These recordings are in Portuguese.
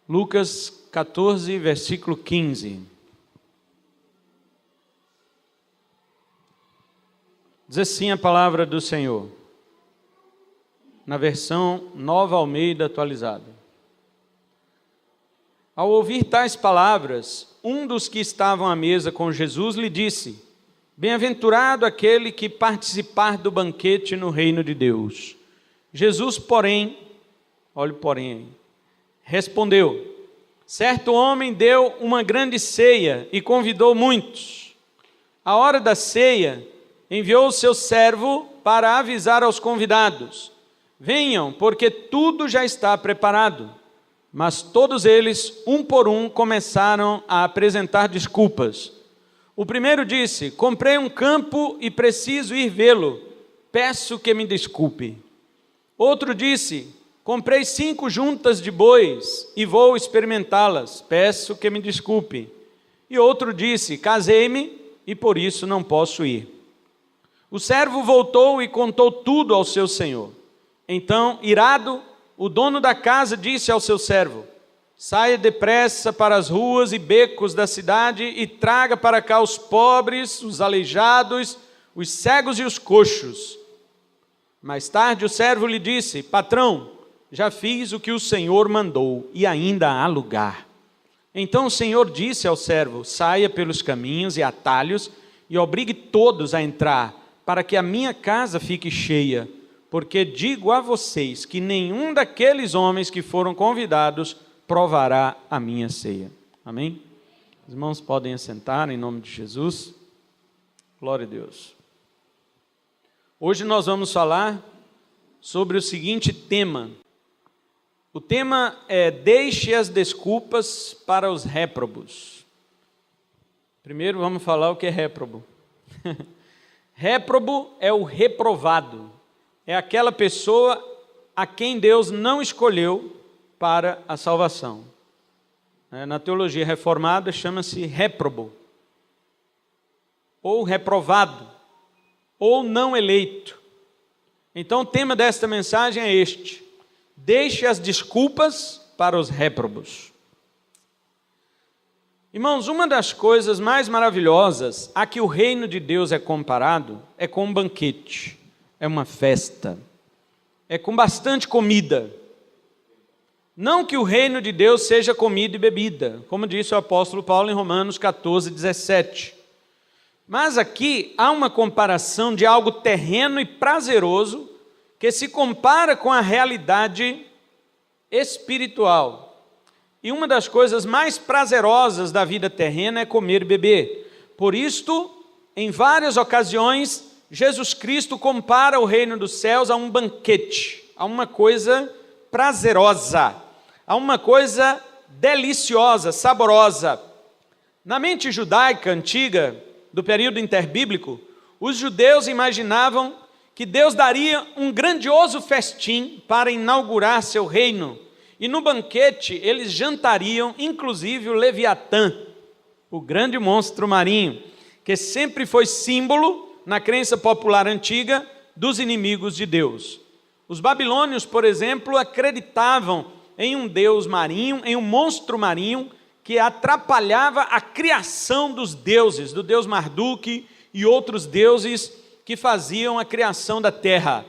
Lucas 14, versículo 15. Diz assim a palavra do Senhor, na versão Nova Almeida atualizada. Ao ouvir tais palavras, um dos que estavam à mesa com Jesus lhe disse: Bem-aventurado aquele que participar do banquete no reino de Deus. Jesus, porém, olha o porém aí, respondeu: Certo homem deu uma grande ceia e convidou muitos. À hora da ceia, enviou o seu servo para avisar aos convidados: Venham, porque tudo já está preparado. Mas todos eles, um por um, começaram a apresentar desculpas. O primeiro disse: Comprei um campo e preciso ir vê-lo. Peço que me desculpe. Outro disse: Comprei 5 juntas de bois e vou experimentá-las. Peço que me desculpe. E outro disse: Casei-me e por isso não posso ir. O servo voltou e contou tudo ao seu senhor. Então, irado, o dono da casa disse ao seu servo: Saia depressa para as ruas e becos da cidade e traga para cá os pobres, os aleijados, os cegos e os coxos. Mais tarde o servo lhe disse: Patrão, já fiz o que o Senhor mandou e ainda há lugar. Então o Senhor disse ao servo: Saia pelos caminhos e atalhos e obrigue todos a entrar, para que a minha casa fique cheia. Porque digo a vocês que nenhum daqueles homens que foram convidados provará a minha ceia. Amém? Os irmãos podem assentar em nome de Jesus. Glória a Deus. Hoje nós vamos falar sobre o seguinte tema. O tema é: deixe as desculpas para os réprobos. Primeiro vamos falar o que é réprobo. Réprobo é o reprovado. É aquela pessoa a quem Deus não escolheu para a salvação. Na teologia reformada chama-se réprobo, ou reprovado, ou não eleito. Então o tema desta mensagem é este: deixe as desculpas para os réprobos. Irmãos, uma das coisas mais maravilhosas a que o reino de Deus é comparado é com um banquete. É uma festa, é com bastante comida. Não que o reino de Deus seja comida e bebida, como disse o apóstolo Paulo em Romanos 14, 17. Mas aqui há uma comparação de algo terreno e prazeroso que se compara com a realidade espiritual. E uma das coisas mais prazerosas da vida terrena é comer e beber. Por isto, em várias ocasiões, Jesus Cristo compara o reino dos céus a um banquete, a uma coisa prazerosa, a uma coisa deliciosa, saborosa. Na mente judaica antiga, do período interbíblico, os judeus imaginavam que Deus daria um grandioso festim para inaugurar seu reino, e no banquete eles jantariam inclusive o Leviatã, o grande monstro marinho, que sempre foi símbolo, na crença popular antiga, dos inimigos de Deus. Os babilônios, por exemplo, acreditavam em um deus marinho, em um monstro marinho, que atrapalhava a criação dos deuses, do deus Marduk e outros deuses que faziam a criação da terra.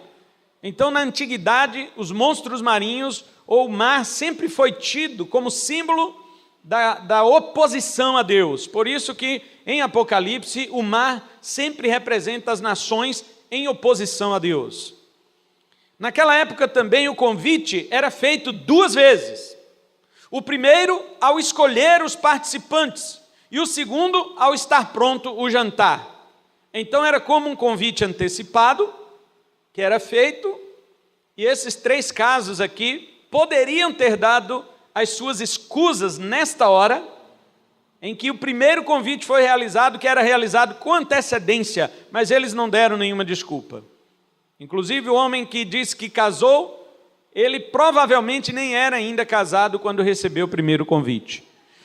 Então, na antiguidade, os monstros marinhos, ou o mar, sempre foi tido como símbolo da oposição a Deus. Por isso que em Apocalipse o mar sempre representa as nações em oposição a Deus. Naquela época também o convite era feito 2 vezes. O primeiro ao escolher os participantes e o segundo ao estar pronto o jantar. Então era como um convite antecipado que era feito, e esses 3 casos aqui poderiam ter dado as suas escusas nesta hora, em que o primeiro convite foi realizado, que era realizado com antecedência, mas eles não deram nenhuma desculpa. Inclusive o homem que disse que casou, ele provavelmente nem era ainda casado quando recebeu o primeiro convite.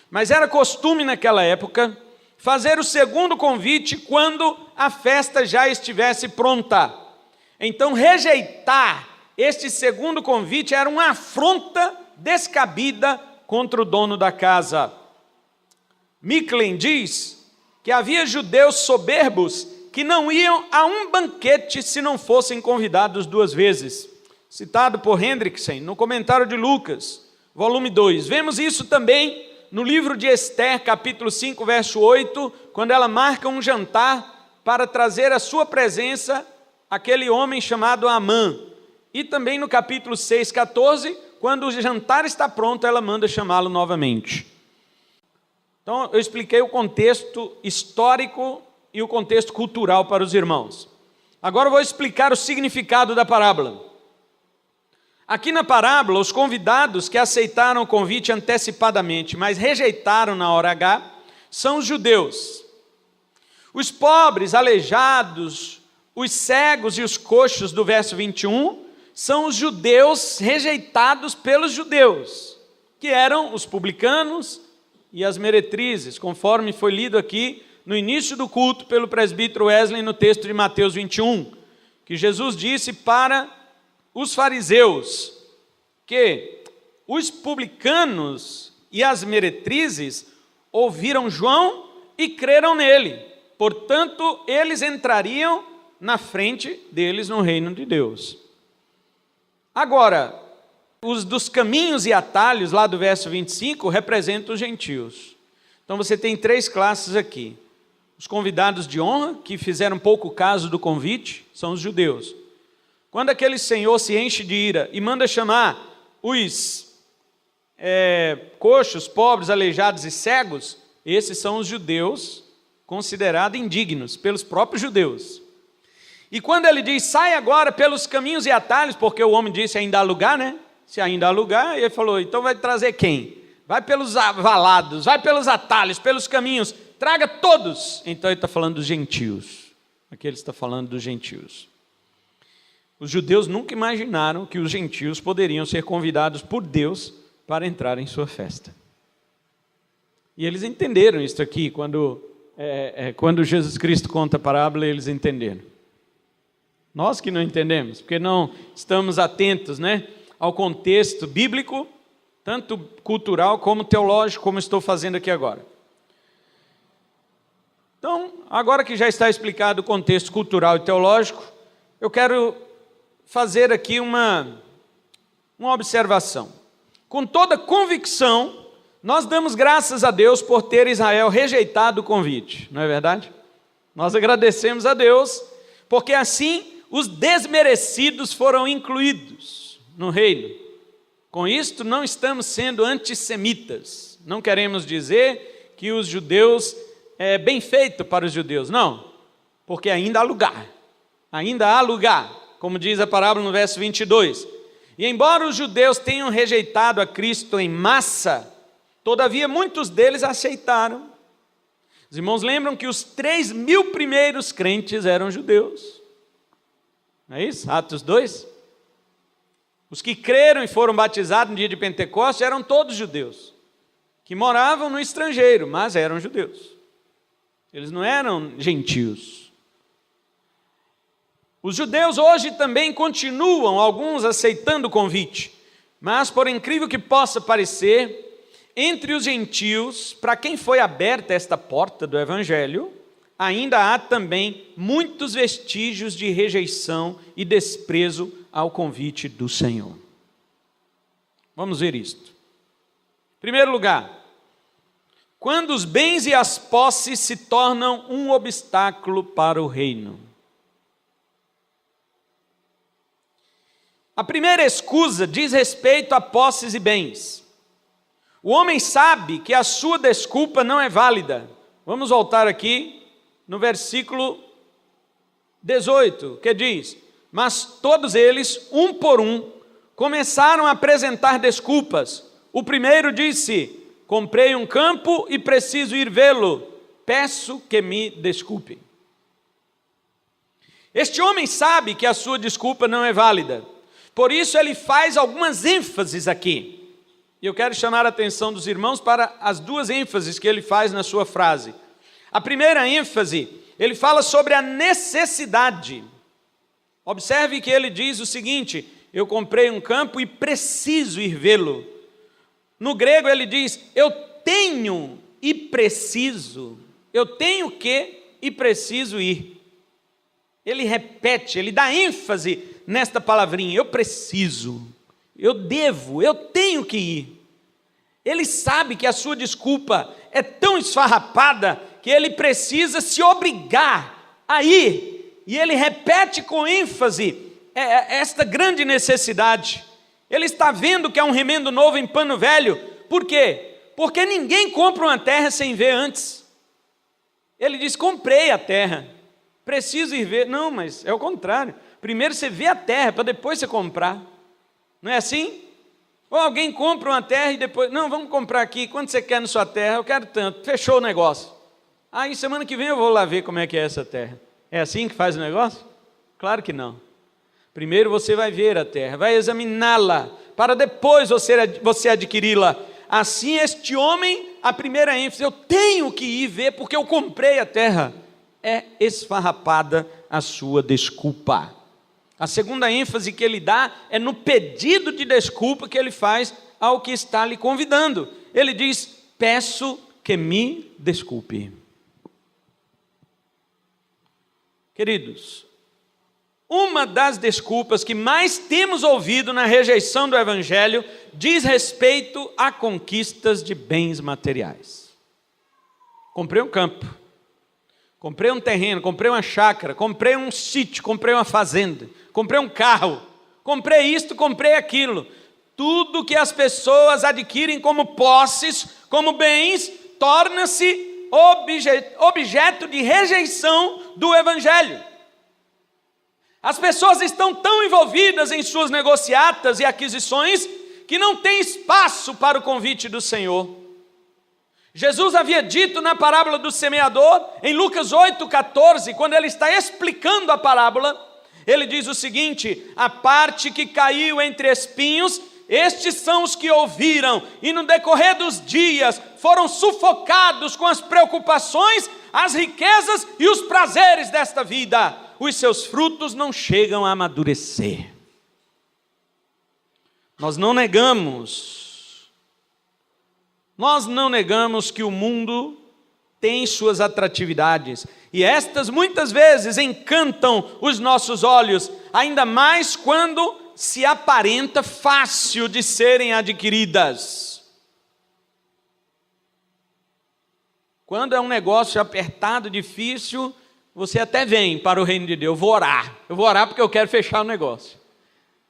Mas era costume naquela época fazer o segundo convite quando a festa já estivesse pronta. Então rejeitar este segundo convite era uma afronta descabida contra o dono da casa. Micklin diz que havia judeus soberbos que não iam a um banquete se não fossem convidados 2 vezes. Citado por Hendrickson no comentário de Lucas, volume 2. Vemos isso também no livro de Esther, capítulo 5, verso 8, quando ela marca um jantar para trazer à sua presença aquele homem chamado Amã. E também no capítulo 6, 14, quando o jantar está pronto, ela manda chamá-lo novamente. Então, eu expliquei o contexto histórico e o contexto cultural para os irmãos. Agora eu vou explicar o significado da parábola. Aqui na parábola, os convidados que aceitaram o convite antecipadamente, mas rejeitaram na hora H, são os judeus. Os pobres, aleijados, os cegos e os coxos do verso 21, são os judeus rejeitados pelos judeus, que eram os publicanos e as meretrizes, conforme foi lido aqui no início do culto pelo presbítero Wesley no texto de Mateus 21, que Jesus disse para os fariseus que os publicanos e as meretrizes ouviram João e creram nele, portanto eles entrariam na frente deles no reino de Deus. Agora, os dos caminhos e atalhos, lá do verso 25, representam os gentios. Então você tem 3 classes aqui. Os convidados de honra, que fizeram pouco caso do convite, são os judeus. Quando aquele senhor se enche de ira e manda chamar os coxos, pobres, aleijados e cegos, esses são os judeus considerados indignos pelos próprios judeus. E quando ele diz, sai agora pelos caminhos e atalhos, porque o homem disse ainda há lugar, né? Se ainda há lugar, ele falou, então vai trazer quem? Vai pelos valados, vai pelos atalhos, pelos caminhos, traga todos. Então ele está falando dos gentios. Aqui ele está falando dos gentios. Os judeus nunca imaginaram que os gentios poderiam ser convidados por Deus para entrar em sua festa. E eles entenderam isso aqui, quando Jesus Cristo conta a parábola, eles entenderam. Nós que não entendemos, porque não estamos atentos, né, ao contexto bíblico, tanto cultural como teológico, como estou fazendo aqui agora. Então, agora que já está explicado o contexto cultural e teológico, eu quero fazer aqui uma observação. Com toda convicção, nós damos graças a Deus por ter Israel rejeitado o convite, não é verdade? Nós agradecemos a Deus, porque assim os desmerecidos foram incluídos no reino. Com isto, não estamos sendo antissemitas. Não queremos dizer que os judeus é bem feito para os judeus, não, porque ainda há lugar. Ainda há lugar, como diz a parábola no verso 22. E embora os judeus tenham rejeitado a Cristo em massa, todavia muitos deles aceitaram. Os irmãos lembram que os 3.000 primeiros crentes eram judeus. Não é isso? Atos 2. Os que creram e foram batizados no dia de Pentecostes eram todos judeus, que moravam no estrangeiro, mas eram judeus. Eles não eram gentios. Os judeus hoje também continuam, alguns aceitando o convite, mas por incrível que possa parecer, entre os gentios, para quem foi aberta esta porta do evangelho, ainda há também muitos vestígios de rejeição e desprezo ao convite do Senhor. Vamos ver isto. Em primeiro lugar, quando os bens e as posses se tornam um obstáculo para o reino. A primeira escusa diz respeito a posses e bens. O homem sabe que a sua desculpa não é válida. Vamos voltar aqui no versículo 18, que diz: mas todos eles, um por um, começaram a apresentar desculpas. O primeiro disse: comprei um campo e preciso ir vê-lo, peço que me desculpem. Este homem sabe que a sua desculpa não é válida, por isso ele faz algumas ênfases aqui. E eu quero chamar a atenção dos irmãos para as 2 ênfases que ele faz na sua frase. A primeira ênfase, ele fala sobre a necessidade. Observe que ele diz o seguinte: eu comprei um campo e preciso ir vê-lo. No grego ele diz, eu tenho e preciso. Eu tenho que e preciso ir. Ele repete, ele dá ênfase nesta palavrinha, eu preciso, eu devo, eu tenho que ir. Ele sabe que a sua desculpa é tão esfarrapada que ele precisa se obrigar a ir. E ele repete com ênfase esta grande necessidade. Ele está vendo que é um remendo novo em pano velho. Por quê? Porque ninguém compra uma terra sem ver antes. Ele diz, comprei a terra, preciso ir ver. Não, mas é o contrário. Primeiro você vê a terra, para depois você comprar. Não é assim? Ou alguém compra uma terra e depois, não, vamos comprar aqui, quanto você quer na sua terra? Eu quero tanto, fechou o negócio. Aí semana que vem eu vou lá ver como é que é essa terra. É assim que faz o negócio? Claro que não. Primeiro você vai ver a terra, vai examiná-la, para depois você adquiri-la. Assim este homem, a primeira ênfase, eu tenho que ir ver porque eu comprei a terra. É esfarrapada a sua desculpa. A segunda ênfase que ele dá é no pedido de desculpa que ele faz ao que está lhe convidando. Ele diz, peço que me desculpe. Queridos, uma das desculpas que mais temos ouvido na rejeição do Evangelho diz respeito a conquistas de bens materiais. Comprei um campo, comprei um terreno, comprei uma chácara, comprei um sítio, comprei uma fazenda, comprei um carro, comprei isto, comprei aquilo. Tudo que as pessoas adquirem como posses, como bens, torna-se objeto de rejeição do Evangelho. As pessoas estão tão envolvidas em suas negociatas e aquisições que não tem espaço para o convite do Senhor. Jesus havia dito na parábola do semeador, em Lucas 8,14, quando ele está explicando a parábola, ele diz o seguinte, a parte que caiu entre espinhos, estes são os que ouviram, e no decorrer dos dias foram sufocados com as preocupações, as riquezas e os prazeres desta vida. Os seus frutos não chegam a amadurecer. Nós não negamos que o mundo tem suas atratividades, e estas muitas vezes encantam os nossos olhos, ainda mais quando se aparenta fácil de serem adquiridas. Quando é um negócio apertado, difícil, você até vem para o reino de Deus, eu vou orar porque eu quero fechar o negócio.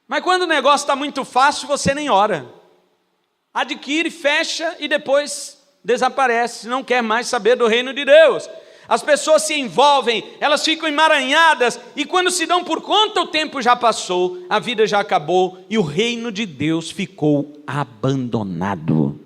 Mas quando o negócio está muito fácil, você nem ora. Adquire, fecha e depois desaparece, não quer mais saber do reino de Deus. As pessoas se envolvem, elas ficam emaranhadas, e quando se dão por conta, o tempo já passou, a vida já acabou, e o reino de Deus ficou abandonado.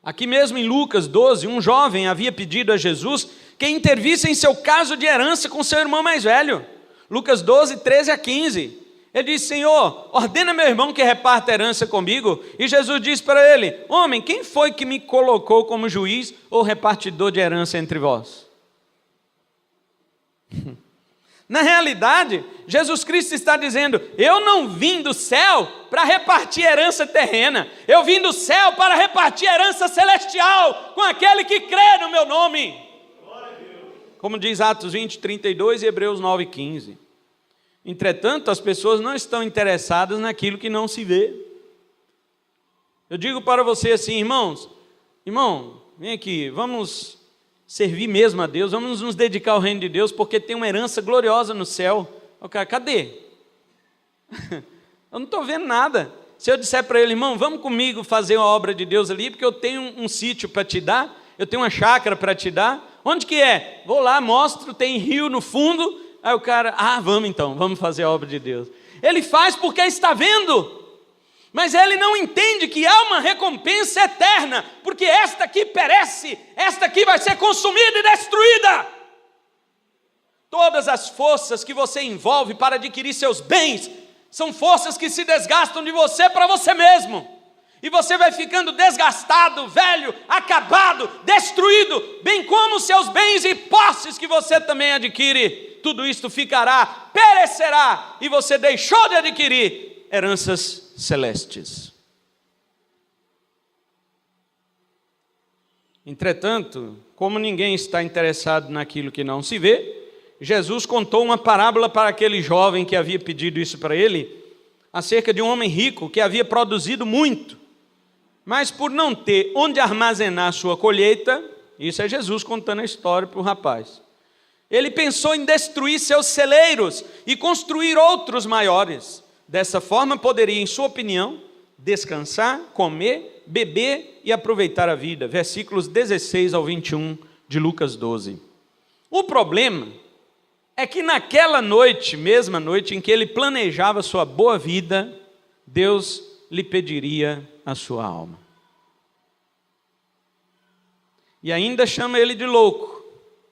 Aqui mesmo em Lucas 12, um jovem havia pedido a Jesus que intervisse em seu caso de herança com seu irmão mais velho. Lucas 12, 13 a 15. Ele disse, Senhor, ordena meu irmão que reparta a herança comigo. E Jesus disse para ele, homem, quem foi que me colocou como juiz ou repartidor de herança entre vós? Na realidade, Jesus Cristo está dizendo, eu não vim do céu para repartir herança terrena, eu vim do céu para repartir herança celestial com aquele que crê no meu nome. Como diz Atos 20, 32 e Hebreus 9, 15. Entretanto, as pessoas não estão interessadas naquilo que não se vê. Eu digo para você assim, irmão, vem aqui, vamos servir mesmo a Deus, vamos nos dedicar ao reino de Deus, porque tem uma herança gloriosa no céu. O cara, cadê? Eu não estou vendo nada. Se eu disser para ele, irmão, vamos comigo fazer uma obra de Deus ali, porque eu tenho um sítio para te dar, eu tenho uma chácara para te dar. Onde que é? Vou lá, mostro, tem rio no fundo. Aí o cara, vamos então, vamos fazer a obra de Deus. Ele faz porque está vendo, mas ele não entende que há uma recompensa eterna, porque esta aqui perece, esta aqui vai ser consumida e destruída. Todas as forças que você envolve para adquirir seus bens, são forças que se desgastam de você para você mesmo. E você vai ficando desgastado, velho, acabado, destruído, bem como seus bens e posses que você também adquire. Tudo isto ficará, perecerá, e você deixou de adquirir heranças celestes. Entretanto, como ninguém está interessado naquilo que não se vê, Jesus contou uma parábola para aquele jovem que havia pedido isso para ele, acerca de um homem rico que havia produzido muito, mas por não ter onde armazenar sua colheita, isso é Jesus contando a história para o rapaz, ele pensou em destruir seus celeiros e construir outros maiores. Dessa forma poderia, em sua opinião, descansar, comer, beber e aproveitar a vida. Versículos 16 ao 21 de Lucas 12. O problema é que naquela noite, mesma noite em que ele planejava sua boa vida, Deus lhe pediria a sua alma. E ainda chama ele de louco.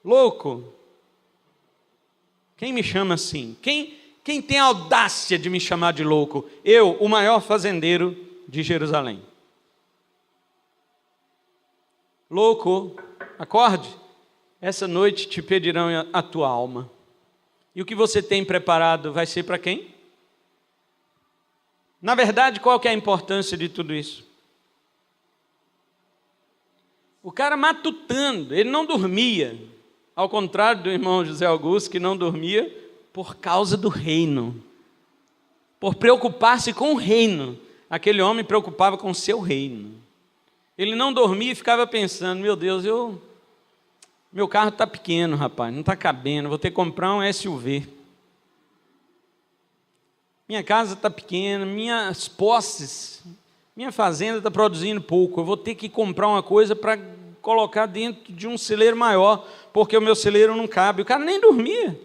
Louco? Quem me chama assim? Quem tem a audácia de me chamar de louco? Eu, o maior fazendeiro de Jerusalém. Louco, acorde. Essa noite te pedirão a tua alma. E o que você tem preparado vai ser para quem? Na verdade, qual que é a importância de tudo isso? O cara matutando, ele não dormia. Ao contrário do irmão José Augusto, que não dormia por causa do reino. Por preocupar-se com o reino. Aquele homem preocupava com o seu reino. Ele não dormia e ficava pensando, meu Deus, meu carro está pequeno, rapaz, não está cabendo, vou ter que comprar um SUV. Minha casa está pequena, minhas posses, minha fazenda está produzindo pouco, eu vou ter que comprar uma coisa para colocar dentro de um celeiro maior, porque o meu celeiro não cabe. O cara nem dormia.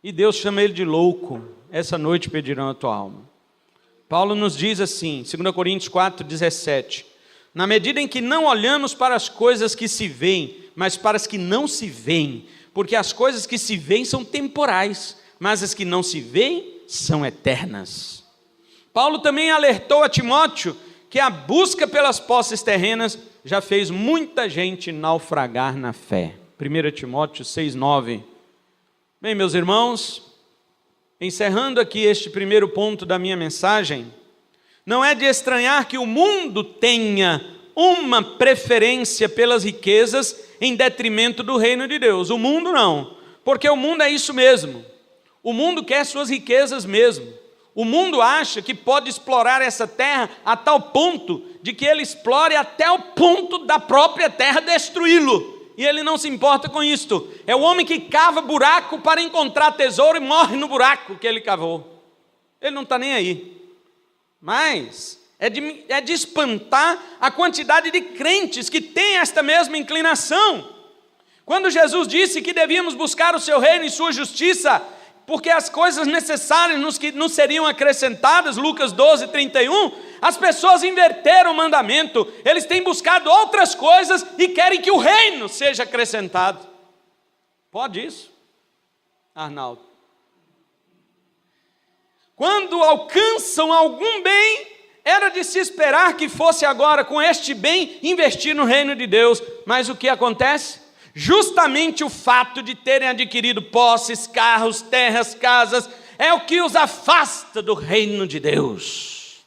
E Deus chama ele de louco. Essa noite pedirão a tua alma. Paulo nos diz assim, 2 Coríntios 4:17, na medida em que não olhamos para as coisas que se veem, mas para as que não se veem, porque as coisas que se veem são temporais, mas as que não se veem são eternas. Paulo também alertou a Timóteo que a busca pelas posses terrenas já fez muita gente naufragar na fé. 1 Timóteo 6:9. Bem, meus irmãos, encerrando aqui este primeiro ponto da minha mensagem, não é de estranhar que o mundo tenha uma preferência pelas riquezas em detrimento do reino de Deus. O mundo não, porque o mundo é isso mesmo. O mundo quer suas riquezas mesmo. O mundo acha que pode explorar essa terra a tal ponto de que ele explore até o ponto da própria terra destruí-lo. E ele não se importa com isto. É o homem que cava buraco para encontrar tesouro e morre no buraco que ele cavou. Ele não está nem aí. Mas é de espantar a quantidade de crentes que têm esta mesma inclinação. Quando Jesus disse que devíamos buscar o seu reino e sua justiça, porque as coisas necessárias nos seriam acrescentadas, Lucas 12:31, as pessoas inverteram o mandamento, eles têm buscado outras coisas e querem que o reino seja acrescentado. Pode isso, Arnaldo? Quando alcançam algum bem, era de se esperar que fosse agora com este bem investir no reino de Deus, mas o que acontece? Justamente o fato de terem adquirido posses, carros, terras, casas, é o que os afasta do reino de Deus.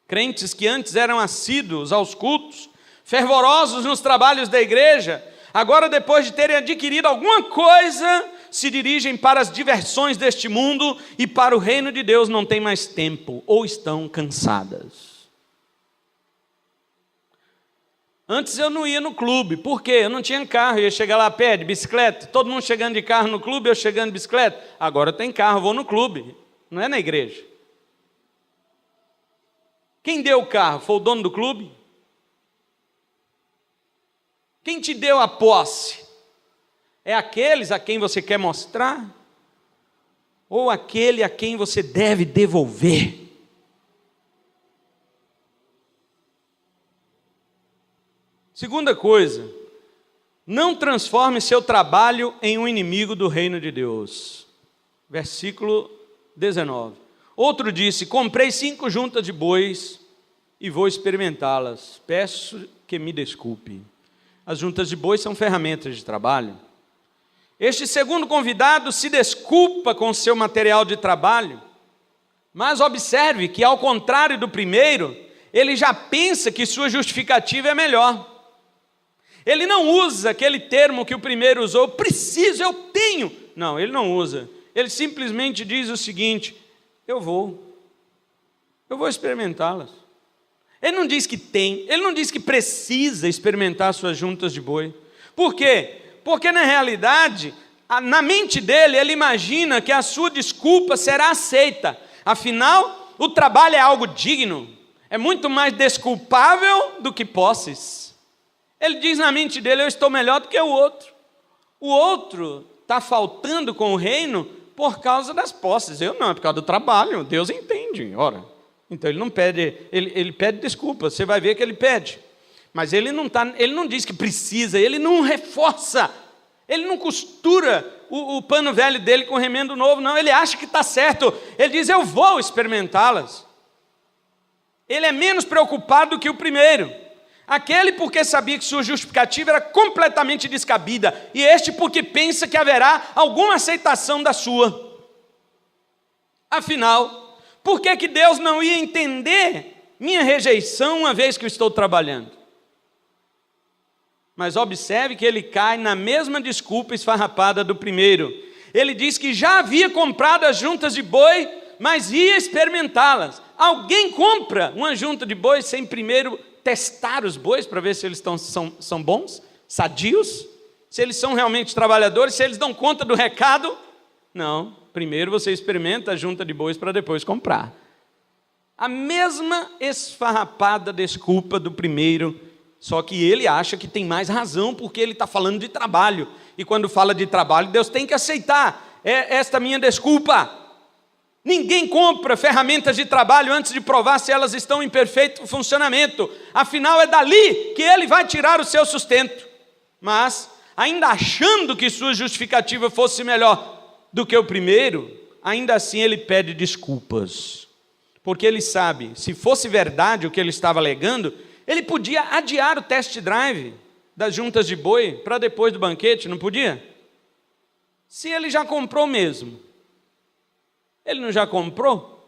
Crentes que antes eram assíduos aos cultos, fervorosos nos trabalhos da igreja, agora depois de terem adquirido alguma coisa, se dirigem para as diversões deste mundo e para o reino de Deus não tem mais tempo, ou estão cansadas. Antes eu não ia no clube, por quê? Eu não tinha carro, eu ia chegar lá a pé, de bicicleta, todo mundo chegando de carro no clube, eu chegando de bicicleta. Agora eu tenho carro, vou no clube, não é na igreja. Quem deu o carro? Foi o dono do clube? Quem te deu a posse? É aqueles a quem você quer mostrar? Ou aquele a quem você deve devolver? Segunda coisa, não transforme seu trabalho em um inimigo do reino de Deus. Versículo 19. Outro disse, comprei 5 juntas de bois e vou experimentá-las. Peço que me desculpe. As juntas de bois são ferramentas de trabalho. Este segundo convidado se desculpa com seu material de trabalho, Mas observe que, ao contrário do primeiro, ele já pensa que sua justificativa é melhor. Ele não usa aquele termo que o primeiro usou, eu preciso, eu tenho. Não, ele não usa. Ele simplesmente diz o seguinte: eu vou experimentá-las. Ele não diz que tem, ele não diz que precisa experimentar suas juntas de boi. Por quê? Porque na realidade, na mente dele, ele imagina que a sua desculpa será aceita. Afinal, o trabalho é algo digno, é muito mais desculpável do que posses. Ele diz na mente dele: eu estou melhor do que o outro. O outro está faltando com o reino por causa das posses. Eu não, é por causa do trabalho. Deus entende, ora. Então ele não pede, ele pede desculpa. Você vai ver que ele pede. Mas ele não diz que precisa, ele não reforça, ele não costura o pano velho dele com remendo novo, não. Ele acha que está certo. Ele diz: eu vou experimentá-las. Ele é menos preocupado do que o primeiro. Aquele porque sabia que sua justificativa era completamente descabida, e este porque pensa que haverá alguma aceitação da sua. Afinal, por que Deus não ia entender minha rejeição uma vez que eu estou trabalhando? Mas observe que ele cai na mesma desculpa esfarrapada do primeiro. Ele diz que já havia comprado as juntas de boi, mas ia experimentá-las. Alguém compra uma junta de boi sem primeiro testar os bois para ver se eles são bons, sadios, se eles são realmente trabalhadores, se eles dão conta do recado? Não, primeiro você experimenta a junta de bois para depois comprar. A mesma esfarrapada desculpa do primeiro, só que ele acha que tem mais razão porque ele está falando de trabalho, e quando fala de trabalho, Deus tem que aceitar esta minha desculpa. Ninguém compra ferramentas de trabalho antes de provar se elas estão em perfeito funcionamento. Afinal, é dali que ele vai tirar o seu sustento. Mas, ainda achando que sua justificativa fosse melhor do que o primeiro, ainda assim ele pede desculpas. Porque ele sabe, se fosse verdade o que ele estava alegando, ele podia adiar o test drive das juntas de boi para depois do banquete, não podia? Se ele já comprou mesmo, ele não já comprou?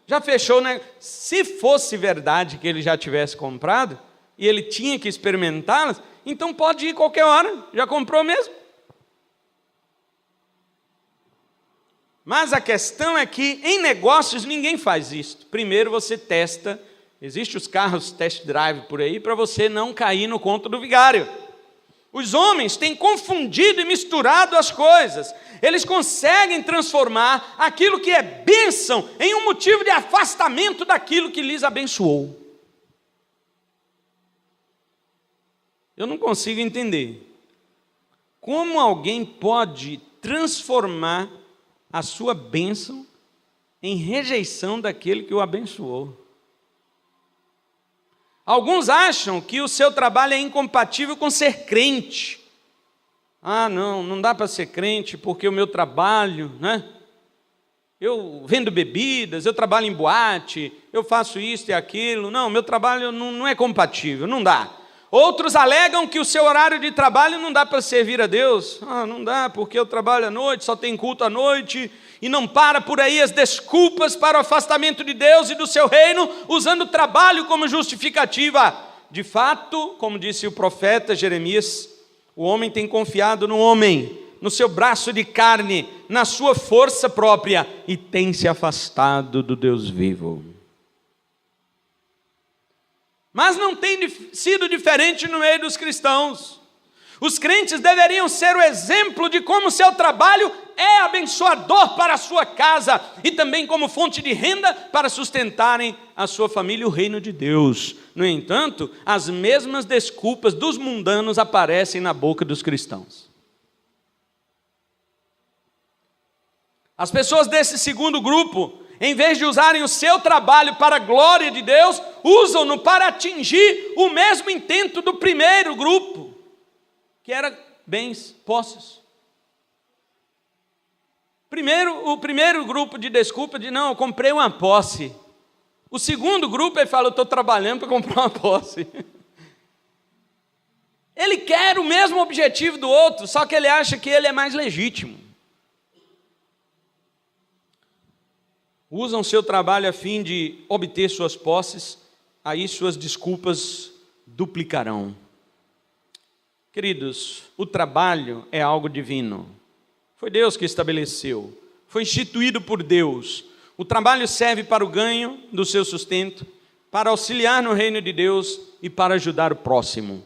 Já fechou, né? Se fosse verdade que ele já tivesse comprado e ele tinha que experimentá-las, então pode ir qualquer hora, já comprou mesmo. Mas a questão é que em negócios ninguém faz isso. Primeiro você testa, existem os carros test drive por aí para você não cair no conto do vigário. Os homens têm confundido e misturado as coisas. Eles conseguem transformar aquilo que é bênção em um motivo de afastamento daquilo que lhes abençoou. Eu não consigo entender como alguém pode transformar a sua bênção em rejeição daquele que o abençoou. Alguns acham que o seu trabalho é incompatível com ser crente. Ah, não dá para ser crente porque o meu trabalho, né? Eu vendo bebidas, eu trabalho em boate, eu faço isso e aquilo. Não, meu trabalho não é compatível, não dá. Outros alegam que o seu horário de trabalho não dá para servir a Deus. Ah, não dá porque eu trabalho à noite, só tem culto à noite. E não para por aí as desculpas para o afastamento de Deus e do seu reino, usando o trabalho como justificativa. De fato, como disse o profeta Jeremias, o homem tem confiado no homem, no seu braço de carne, na sua força própria, e tem se afastado do Deus vivo. Mas não tem sido diferente no meio dos cristãos. Os crentes deveriam ser o exemplo de como seu trabalho é abençoador para a sua casa e também como fonte de renda para sustentarem a sua família e o reino de Deus. No entanto, as mesmas desculpas dos mundanos aparecem na boca dos cristãos. As pessoas desse segundo grupo, em vez de usarem o seu trabalho para a glória de Deus, usam-no para atingir o mesmo intento do primeiro grupo, que era bens, posses. O primeiro grupo de desculpa de não, eu comprei uma posse. O segundo grupo, ele fala, eu estou trabalhando para comprar uma posse. Ele quer o mesmo objetivo do outro, só que ele acha que ele é mais legítimo. usam seu trabalho a fim de obter suas posses, aí suas desculpas duplicarão. Queridos, o trabalho é algo divino. Foi Deus que estabeleceu, foi instituído por Deus. O trabalho serve para o ganho do seu sustento, para auxiliar no reino de Deus e para ajudar o próximo.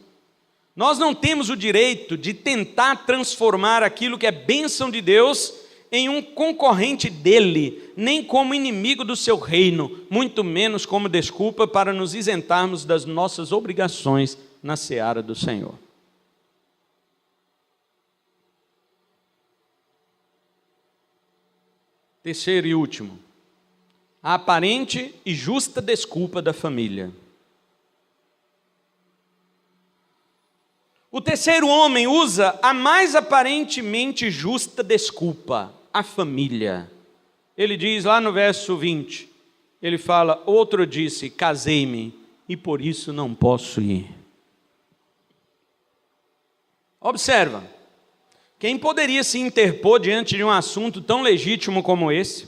Nós não temos o direito de tentar transformar aquilo que é bênção de Deus em um concorrente dele, nem como inimigo do seu reino, muito menos como desculpa para nos isentarmos das nossas obrigações na seara do Senhor. Terceiro e último, a aparente e justa desculpa da família. O terceiro homem usa a mais aparentemente justa desculpa, a família. Ele diz lá no verso 20, ele fala: outro disse, casei-me e por isso não posso ir. Observa, quem poderia se interpor diante de um assunto tão legítimo como esse?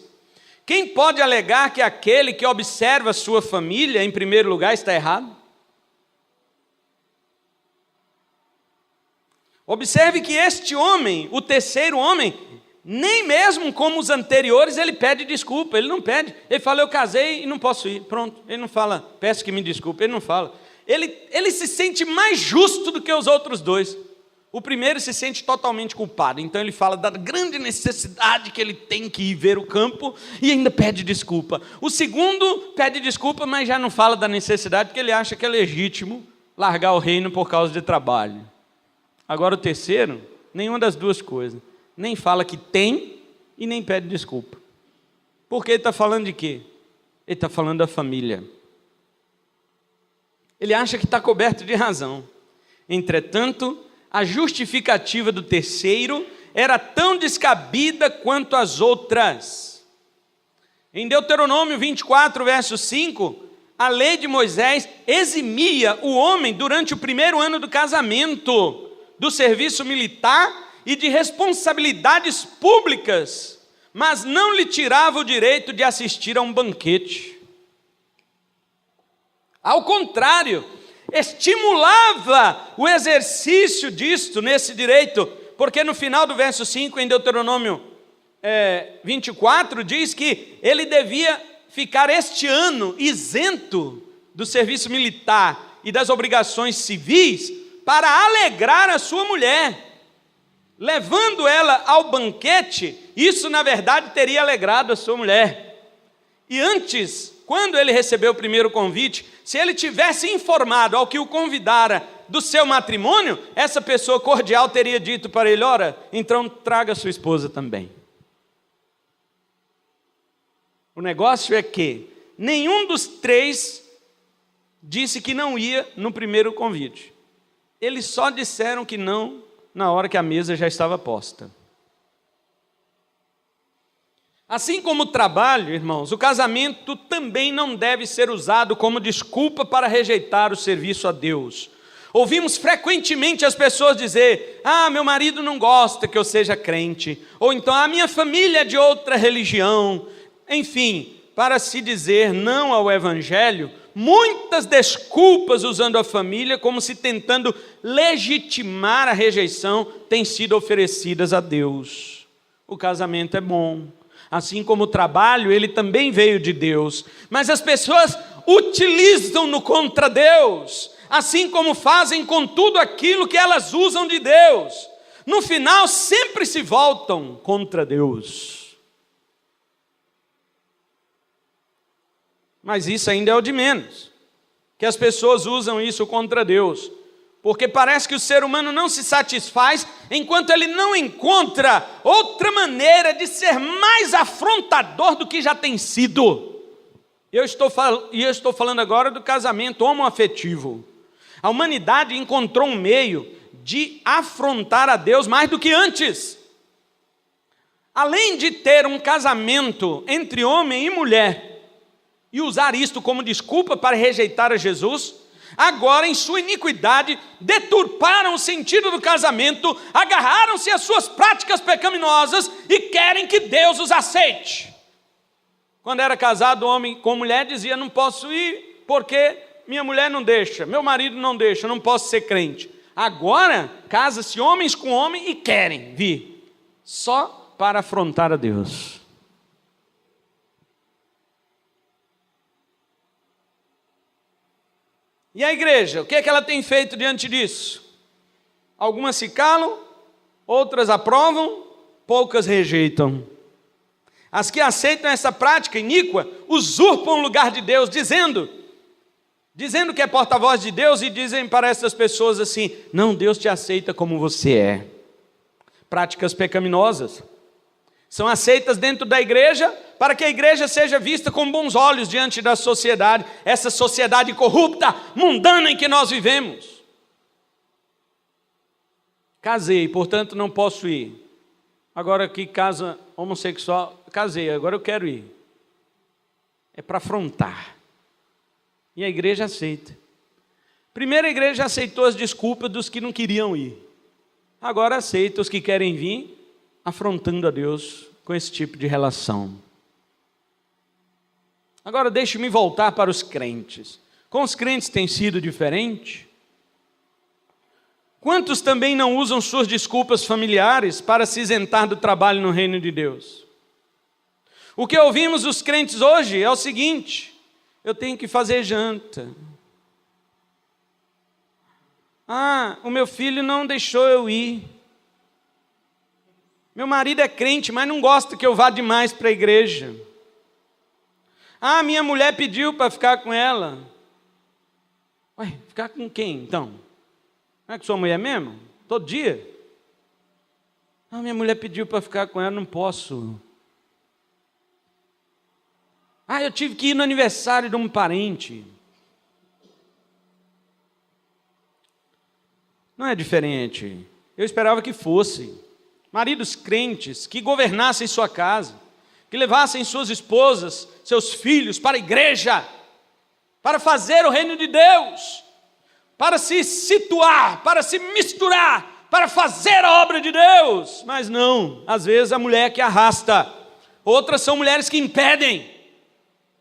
Quem pode alegar que aquele que observa a sua família, em primeiro lugar, está errado? Observe que este homem, o terceiro homem, nem mesmo como os anteriores, ele pede desculpa, ele não pede. Ele fala, eu casei e não posso ir, pronto. Ele não fala, peço que me desculpe, ele não fala. Ele se sente mais justo do que os outros dois. O primeiro se sente totalmente culpado, então ele fala da grande necessidade que ele tem que ir ver o campo e ainda pede desculpa. O segundo pede desculpa, mas já não fala da necessidade, porque ele acha que é legítimo largar o reino por causa de trabalho. Agora o terceiro, nenhuma das duas coisas, nem fala que tem e nem pede desculpa. Porque ele está falando de quê? Ele está falando da família. Ele acha que está coberto de razão. Entretanto, a justificativa do terceiro era tão descabida quanto as outras. Em Deuteronômio 24, verso 5, a lei de Moisés eximia o homem durante o primeiro ano do casamento, do serviço militar e de responsabilidades públicas, mas não lhe tirava o direito de assistir a um banquete. Ao contrário, estimulava o exercício disto, nesse direito, porque no final do verso 5, em Deuteronômio 24, diz que ele devia ficar este ano isento do serviço militar e das obrigações civis para alegrar a sua mulher, levando ela ao banquete. Isso na verdade teria alegrado a sua mulher. E antes, quando ele recebeu o primeiro convite, se ele tivesse informado ao que o convidara do seu matrimônio, essa pessoa cordial teria dito para ele, ora, então traga sua esposa também. O negócio é que nenhum dos três disse que não ia no primeiro convite. Eles só disseram que não na hora que a mesa já estava posta. Assim como o trabalho, irmãos, o casamento também não deve ser usado como desculpa para rejeitar o serviço a Deus. Ouvimos frequentemente as pessoas dizer, meu marido não gosta que eu seja crente, ou então, a minha família é de outra religião. Enfim, para se dizer não ao evangelho, muitas desculpas usando a família como se tentando legitimar a rejeição têm sido oferecidas a Deus. O casamento é bom. Assim como o trabalho, ele também veio de Deus. Mas as pessoas utilizam-no contra Deus, assim como fazem com tudo aquilo que elas usam de Deus. No final, sempre se voltam contra Deus. Mas isso ainda é o de menos, que as pessoas usam isso contra Deus. Porque parece que o ser humano não se satisfaz enquanto ele não encontra outra maneira de ser mais afrontador do que já tem sido. Eu estou falando agora do casamento homoafetivo. A humanidade encontrou um meio de afrontar a Deus mais do que antes. Além de ter um casamento entre homem e mulher e usar isto como desculpa para rejeitar a Jesus, agora, em sua iniquidade, deturparam o sentido do casamento, agarraram-se às suas práticas pecaminosas e querem que Deus os aceite. Quando era casado, homem com mulher, dizia: não posso ir porque minha mulher não deixa, meu marido não deixa, não posso ser crente. Agora, casa-se homens com homem e querem vir, só para afrontar a Deus. E a igreja, o que é que ela tem feito diante disso? Algumas se calam, outras aprovam, poucas rejeitam. As que aceitam essa prática iníqua usurpam o lugar de Deus, dizendo que é porta-voz de Deus, e dizem para essas pessoas assim: não, Deus te aceita como você é. Práticas pecaminosas são aceitas dentro da igreja, para que a igreja seja vista com bons olhos diante da sociedade, essa sociedade corrupta, mundana em que nós vivemos. Casei, portanto não posso ir. Agora que casa homossexual, casei, agora eu quero ir. É para afrontar. E a igreja aceita. Primeiro a igreja aceitou as desculpas dos que não queriam ir. Agora aceita os que querem vir, afrontando a Deus com esse tipo de relação. Agora deixe-me voltar para os crentes. Com os crentes tem sido diferente? Quantos também não usam suas desculpas familiares para se isentar do trabalho no reino de Deus? O que ouvimos dos crentes hoje é o seguinte: eu tenho que fazer janta. O meu filho não deixou eu ir. Meu marido é crente, mas não gosta que eu vá demais para a igreja. Minha mulher pediu para ficar com ela. Ué, ficar com quem então? Não é com sua mulher mesmo? Todo dia? Minha mulher pediu para ficar com ela, não posso. Eu tive que ir no aniversário de um parente. Não é diferente. Eu esperava que fosse. Maridos crentes que governassem sua casa, que levassem suas esposas, seus filhos para a igreja, para fazer o reino de Deus, para se situar, para se misturar, para fazer a obra de Deus. Mas não, às vezes a mulher que arrasta, outras são mulheres que impedem.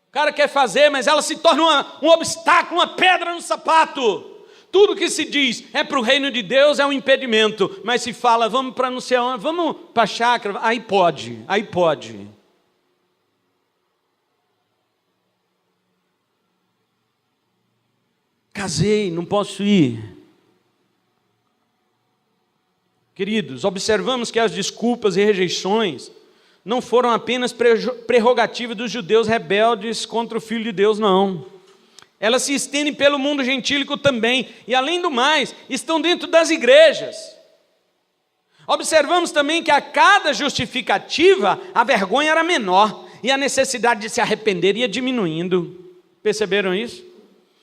O cara quer fazer, mas ela se torna um obstáculo, uma pedra no sapato. Tudo que se diz é para o reino de Deus é um impedimento, mas se fala, vamos para não sei onde, vamos para a chácara, aí pode. Casei, não posso ir. Queridos, observamos que as desculpas e rejeições não foram apenas prerrogativa dos judeus rebeldes contra o Filho de Deus, não. Elas se estendem pelo mundo gentílico também, e além do mais, estão dentro das igrejas. Observamos também que a cada justificativa, a vergonha era menor, e a necessidade de se arrepender ia diminuindo. Perceberam isso?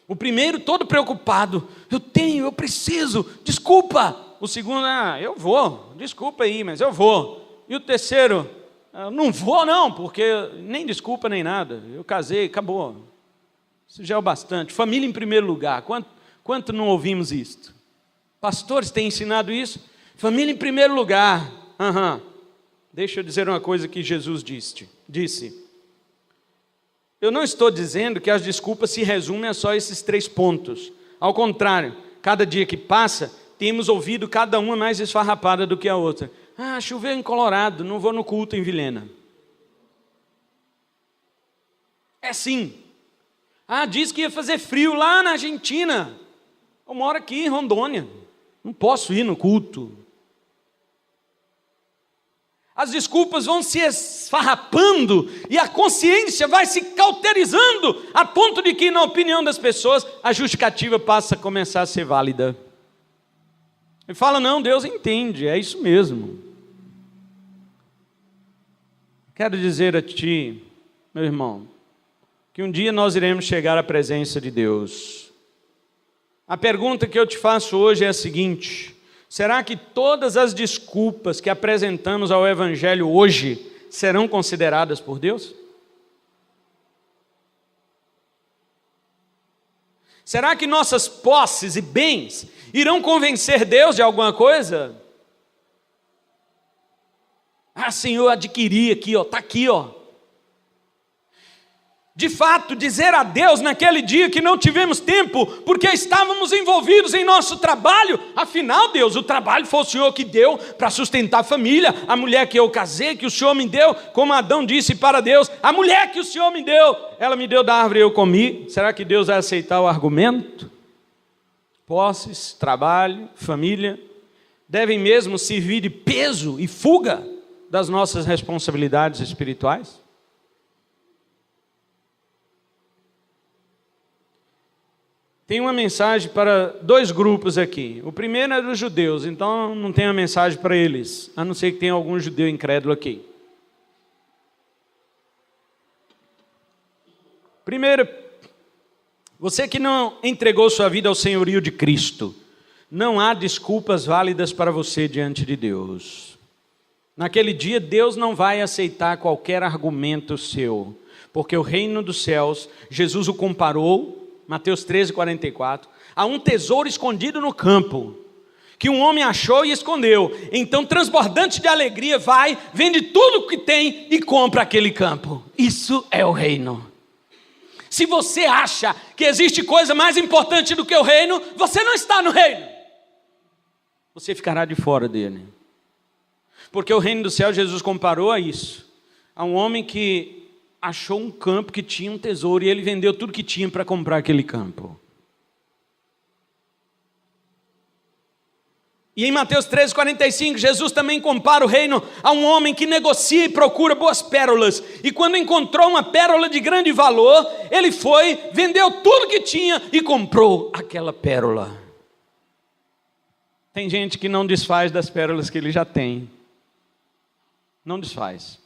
O primeiro todo preocupado: eu preciso, desculpa. O segundo: eu vou, desculpa aí, mas eu vou. E o terceiro: não vou não, porque nem desculpa nem nada, eu casei, acabou. Isso já é o bastante. Família em primeiro lugar. Quanto não ouvimos isto? Pastores têm ensinado isso? Família em primeiro lugar. Deixa eu dizer uma coisa que Jesus disse. Eu não estou dizendo que as desculpas se resumem a só esses 3 pontos. Ao contrário, cada dia que passa, temos ouvido cada uma mais esfarrapada do que a outra. Choveu em Colorado, não vou no culto em Vilhena. É sim. Diz que ia fazer frio lá na Argentina. Eu moro aqui em Rondônia, não posso ir no culto. As desculpas vão se esfarrapando e a consciência vai se cauterizando a ponto de que, na opinião das pessoas, a justificativa passa a começar a ser válida. Ele fala: não, Deus entende, é isso mesmo. Quero dizer a ti, meu irmão, que um dia nós iremos chegar à presença de Deus. A pergunta que eu te faço hoje é a seguinte: será que todas as desculpas que apresentamos ao Evangelho hoje serão consideradas por Deus? Será que nossas posses e bens irão convencer Deus de alguma coisa? Senhor, eu adquiri aqui, está aqui, de fato, dizer a Deus naquele dia que não tivemos tempo, porque estávamos envolvidos em nosso trabalho. Afinal, Deus, o trabalho foi o Senhor que deu para sustentar a família, a mulher que eu casei, que o Senhor me deu, como Adão disse para Deus, a mulher que o Senhor me deu, ela me deu da árvore e eu comi. Será que Deus vai aceitar o argumento? Posses, trabalho, família, devem mesmo servir de peso e fuga das nossas responsabilidades espirituais? Tem uma mensagem para dois grupos aqui. O primeiro é dos judeus, então não tem uma mensagem para eles, a não ser que tenha algum judeu incrédulo aqui. Primeiro, você que não entregou sua vida ao senhorio de Cristo, não há desculpas válidas para você diante de Deus. Naquele dia, Deus não vai aceitar qualquer argumento seu, porque o reino dos céus, Jesus o comparou, Mateus 13, 44, há um tesouro escondido no campo, que um homem achou e escondeu. Então, transbordante de alegria, vai, vende tudo o que tem e compra aquele campo. Isso é o reino. Se você acha que existe coisa mais importante do que o reino, você não está no reino. Você ficará de fora dele. Porque o reino do céu, Jesus comparou a isso, a um homem que achou um campo que tinha um tesouro e ele vendeu tudo que tinha para comprar aquele campo. E em Mateus 13, 45, Jesus também compara o reino a um homem que negocia e procura boas pérolas. E quando encontrou uma pérola de grande valor, ele foi, vendeu tudo que tinha e comprou aquela pérola. Tem gente que não desfaz das pérolas que ele já tem. Não desfaz.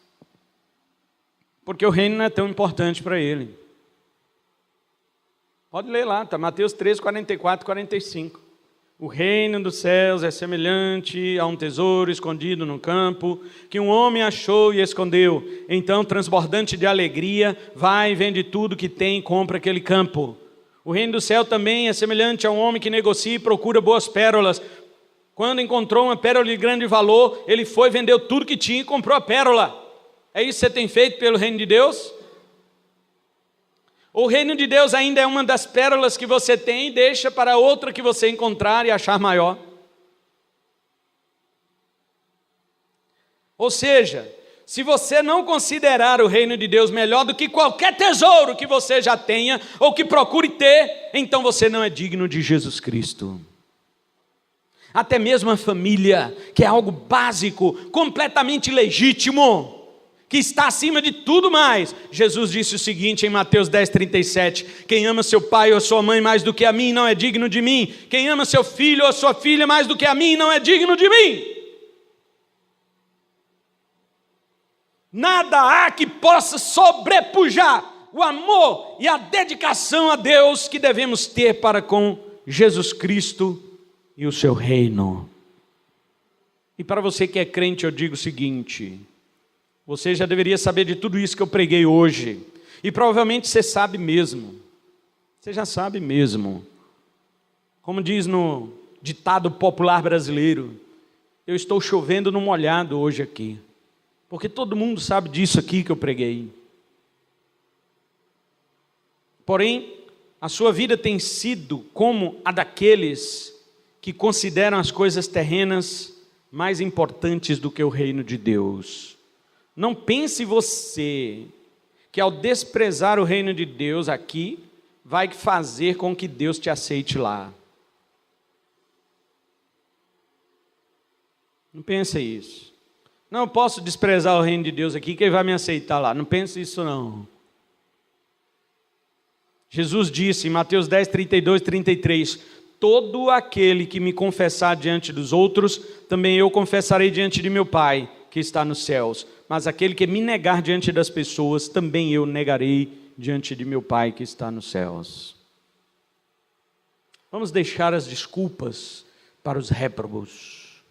Porque o reino não é tão importante para ele. Pode ler lá, está Mateus 13, 44, 45. O reino dos céus é semelhante a um tesouro escondido no campo, que um homem achou e escondeu. Então, transbordante de alegria, vai, vende tudo que tem e compra aquele campo. O reino do céu também é semelhante a um homem que negocia e procura boas pérolas. Quando encontrou uma pérola de grande valor, ele foi, vendeu tudo que tinha e comprou a pérola. É isso que você tem feito pelo reino de Deus? O reino de Deus ainda é uma das pérolas que você tem e deixa para outra que você encontrar e achar maior? Ou seja, se você não considerar o reino de Deus melhor do que qualquer tesouro que você já tenha ou que procure ter, então você não é digno de Jesus Cristo. Até mesmo a família, que é algo básico, completamente legítimo, que está acima de tudo mais. Jesus disse o seguinte em Mateus 10, 37, quem ama seu pai ou sua mãe mais do que a mim não é digno de mim. Quem ama seu filho ou sua filha mais do que a mim não é digno de mim. Nada há que possa sobrepujar o amor e a dedicação a Deus que devemos ter para com Jesus Cristo e o seu reino. E para você que é crente, eu digo o seguinte: você já deveria saber de tudo isso que eu preguei hoje. E provavelmente você sabe mesmo. Você já sabe mesmo. Como diz no ditado popular brasileiro, eu estou chovendo no molhado hoje aqui. Porque todo mundo sabe disso aqui que eu preguei. Porém, a sua vida tem sido como a daqueles que consideram as coisas terrenas mais importantes do que o reino de Deus. Não pense você que ao desprezar o reino de Deus aqui, vai fazer com que Deus te aceite lá. Não pense isso. Não, eu posso desprezar o reino de Deus aqui, que Ele vai me aceitar lá. Não pense isso não. Jesus disse em Mateus 10, 32, 33, todo aquele que me confessar diante dos outros, também eu confessarei diante de meu Pai, que está nos céus. Mas aquele que me negar diante das pessoas, também eu negarei diante de meu Pai que está nos céus. Vamos deixar as desculpas para os réprobos.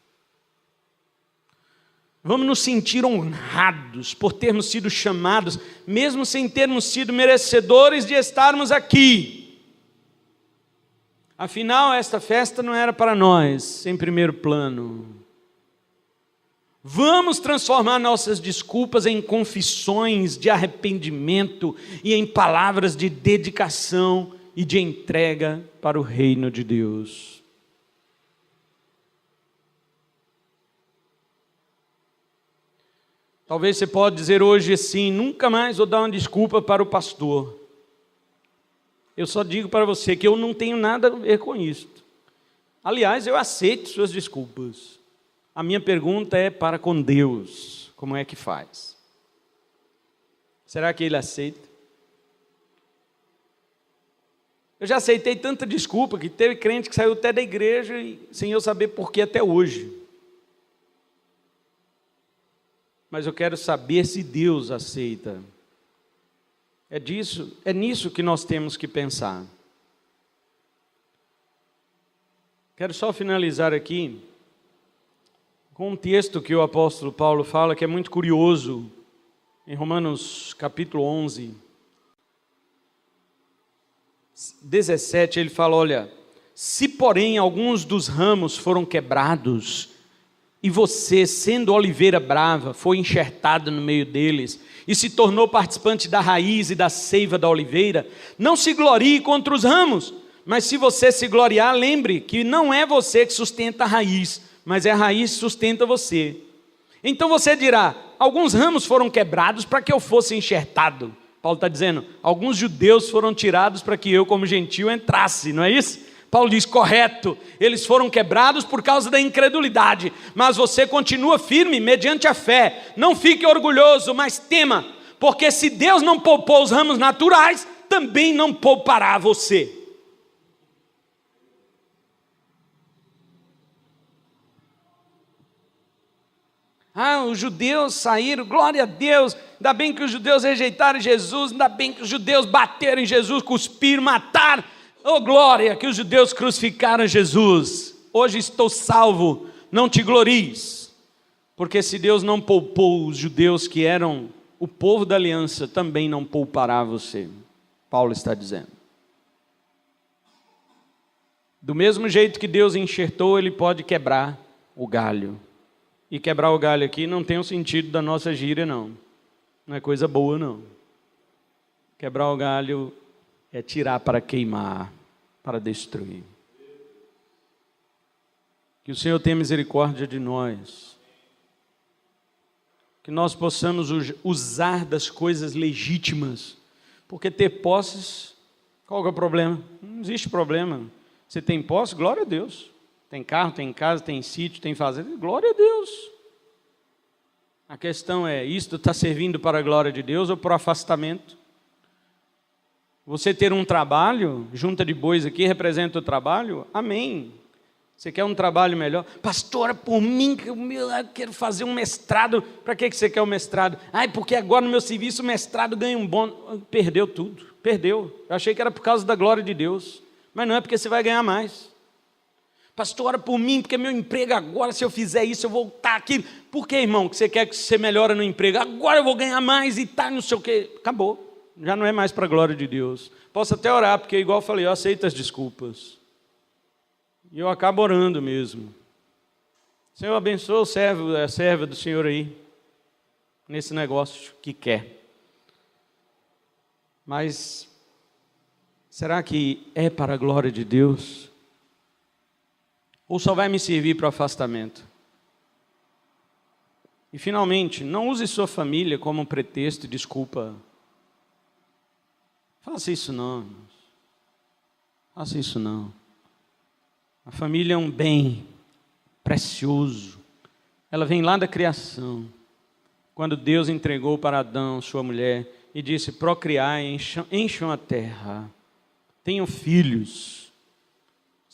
Vamos nos sentir honrados por termos sido chamados, mesmo sem termos sido merecedores de estarmos aqui. Afinal, esta festa não era para nós, em primeiro plano. Vamos transformar nossas desculpas em confissões de arrependimento e em palavras de dedicação e de entrega para o reino de Deus. Talvez você pode dizer hoje assim: nunca mais vou dar uma desculpa para o pastor. Eu só digo para você que eu não tenho nada a ver com isso. Aliás, eu aceito suas desculpas. A minha pergunta é para com Deus: como é que faz? Será que Ele aceita? Eu já aceitei tanta desculpa que teve crente que saiu até da igreja e sem eu saber por que até hoje. Mas eu quero saber se Deus aceita. É nisso que nós temos que pensar. Quero só finalizar aqui com um texto que o apóstolo Paulo fala, que é muito curioso, em Romanos capítulo 11, 17, ele fala: olha, se porém alguns dos ramos foram quebrados, e você, sendo oliveira brava, foi enxertada no meio deles, e se tornou participante da raiz e da seiva da oliveira, não se glorie contra os ramos, mas se você se gloriar, lembre que não é você que sustenta a raiz, mas é a raiz que sustenta você. Então você dirá: alguns ramos foram quebrados para que eu fosse enxertado. Paulo está dizendo: alguns judeus foram tirados para que eu, como gentio, entrasse, não é isso? Paulo diz: correto, eles foram quebrados por causa da incredulidade, mas você continua firme mediante a fé. Não fique orgulhoso, mas tema, porque se Deus não poupou os ramos naturais, também não poupará você. Os judeus saíram, glória a Deus, ainda bem que os judeus rejeitaram Jesus, ainda bem que os judeus bateram em Jesus, cuspiram, mataram, glória, que os judeus crucificaram Jesus. Hoje estou salvo, não te glories, porque se Deus não poupou os judeus que eram o povo da aliança, também não poupará você. Paulo está dizendo. Do mesmo jeito que Deus enxertou, Ele pode quebrar o galho. E quebrar o galho aqui não tem o sentido da nossa gíria, não. Não é coisa boa, não. Quebrar o galho é tirar para queimar, para destruir. Que o Senhor tenha misericórdia de nós. Que nós possamos usar das coisas legítimas. Porque ter posses, qual que é o problema? Não existe problema. Você tem posse, glória a Deus. Tem carro, tem casa, tem sítio, tem fazenda, glória a Deus. A questão é: isto está servindo para a glória de Deus ou para o afastamento? Você ter um trabalho, junta de bois aqui, representa o trabalho? Amém. Você quer um trabalho melhor? Pastora, por mim, eu quero fazer um mestrado. Para que você quer um mestrado? Porque agora no meu serviço o mestrado ganha um bônus. Perdeu tudo, perdeu. Eu achei que era por causa da glória de Deus, mas não é, porque você vai ganhar mais. Pastor, ora por mim, porque meu emprego agora, se eu fizer isso, eu vou estar aqui. Por que, irmão, que você quer que você melhore no emprego? Agora eu vou ganhar mais e tá, não sei o quê. Acabou, já não é mais para a glória de Deus. Posso até orar, porque igual eu falei, eu aceito as desculpas. E eu acabo orando mesmo. Senhor, abençoa o servo, a serva do Senhor aí, nesse negócio que quer. Mas, será que é para a glória de Deus? Ou só vai me servir para o afastamento? E finalmente, não use sua família como um pretexto e desculpa. Faça isso não, irmãos. Faça isso não. A família é um bem precioso. Ela vem lá da criação. Quando Deus entregou para Adão, sua mulher, e disse: procriai, encham a terra, tenham filhos.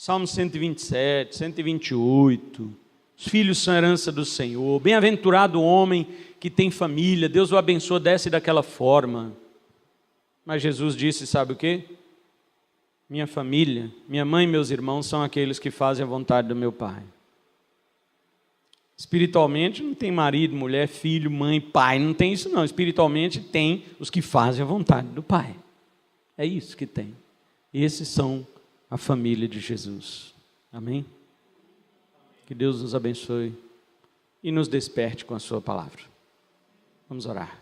Salmo 127, 128, os filhos são herança do Senhor, bem-aventurado o homem que tem família, Deus o abençoa dessa e daquela forma. Mas Jesus disse, sabe o quê? Minha família, minha mãe e meus irmãos são aqueles que fazem a vontade do meu Pai. Espiritualmente não tem marido, mulher, filho, mãe, pai, não tem isso não. Espiritualmente tem os que fazem a vontade do Pai. É isso que tem. Esses são a família de Jesus. Amém? Que Deus nos abençoe. e nos desperte com a sua palavra. Vamos orar.